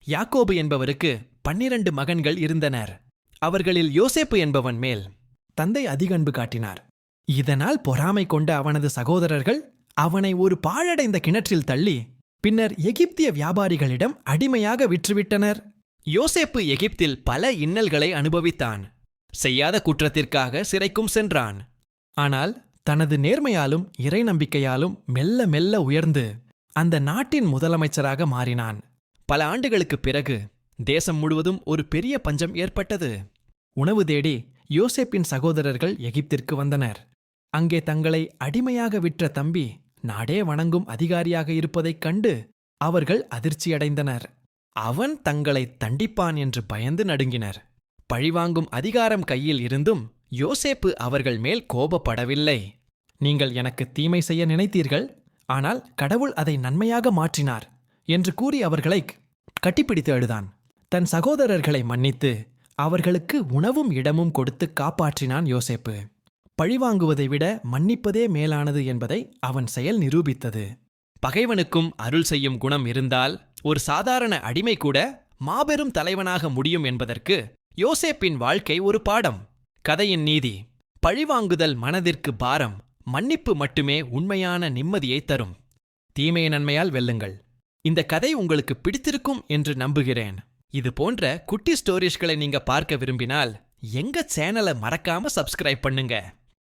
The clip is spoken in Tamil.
யாக்கோபு என்பவருக்கு 12 மகன்கள் இருந்தனர். அவர்களில் யோசேப்பு என்பவன் மேல் தந்தை அதிக அன்பு காட்டினார். இதனால் பொறாமை கொண்ட அவனது சகோதரர்கள் அவனை ஒரு பாழடைந்த கிணற்றில் தள்ளி பின்னர் எகிப்திய வியாபாரிகளிடம் அடிமையாக விற்றுவிட்டனர். யோசேப்பு எகிப்தில் பல இன்னல்களை அனுபவித்தான். செய்யாத குற்றத்திற்காக சிறைக்கும் சென்றான். ஆனால் தனது நேர்மையாலும் இறை நம்பிக்கையாலும் மெல்ல மெல்ல உயர்ந்து அந்த நாட்டின் முதலமைச்சராக மாறினான். பல ஆண்டுகளுக்குப் பிறகு தேசம் முழுவதும் ஒரு பெரிய பஞ்சம் ஏற்பட்டது. உணவு தேடி யோசேப்பின் சகோதரர்கள் எகிப்திற்கு வந்தனர். அங்கே தங்களை அடிமையாக விற்ற தம்பி நாடே வணங்கும் அதிகாரியாக இருப்பதைக் கண்டு அவர்கள் அதிர்ச்சியடைந்தனர். அவன் தங்களை தண்டிப்பான் என்று பயந்து நடுங்கினர். பழிவாங்கும் அதிகாரம் கையில் இருந்தும் யோசேப்பு அவர்கள் மேல் கோபப்படவில்லை. நீங்கள் எனக்கு தீமை செய்ய நினைத்தீர்கள், ஆனால் கடவுள் அதை நன்மையாக மாற்றினார் என்று கூறி அவர்களை கட்டிப்பிடித்து அழுதான். தன் சகோதரர்களை மன்னித்து அவர்களுக்கு உணவும் இடமும் கொடுத்து காப்பாற்றினான் யோசேப்பு. பழிவாங்குவதை விட மன்னிப்பதே மேலானது என்பதை அவன் செயல் நிரூபித்தது. பகைவனுக்கும் அருள் செய்யும் குணம் இருந்தால் ஒரு சாதாரண அடிமை கூட மாபெரும் தலைவனாக முடியும் என்பதற்கு யோசேப்பின் வாழ்க்கை ஒரு பாடம். கதையின் நீதி: பழிவாங்குதல் மனதிற்கு பாரம், மன்னிப்பு மட்டுமே உண்மையான நிம்மதியை தரும். தீமையை நன்மையால் வெல்லுங்கள். இந்த கதை உங்களுக்கு பிடித்திருக்கும் என்று நம்புகிறேன். இது போன்ற குட்டி ஸ்டோரிஸ்களை நீங்க பார்க்க விரும்பினால் எங்க சேனலை மறக்காம சப்ஸ்கிரைப் பண்ணுங்க.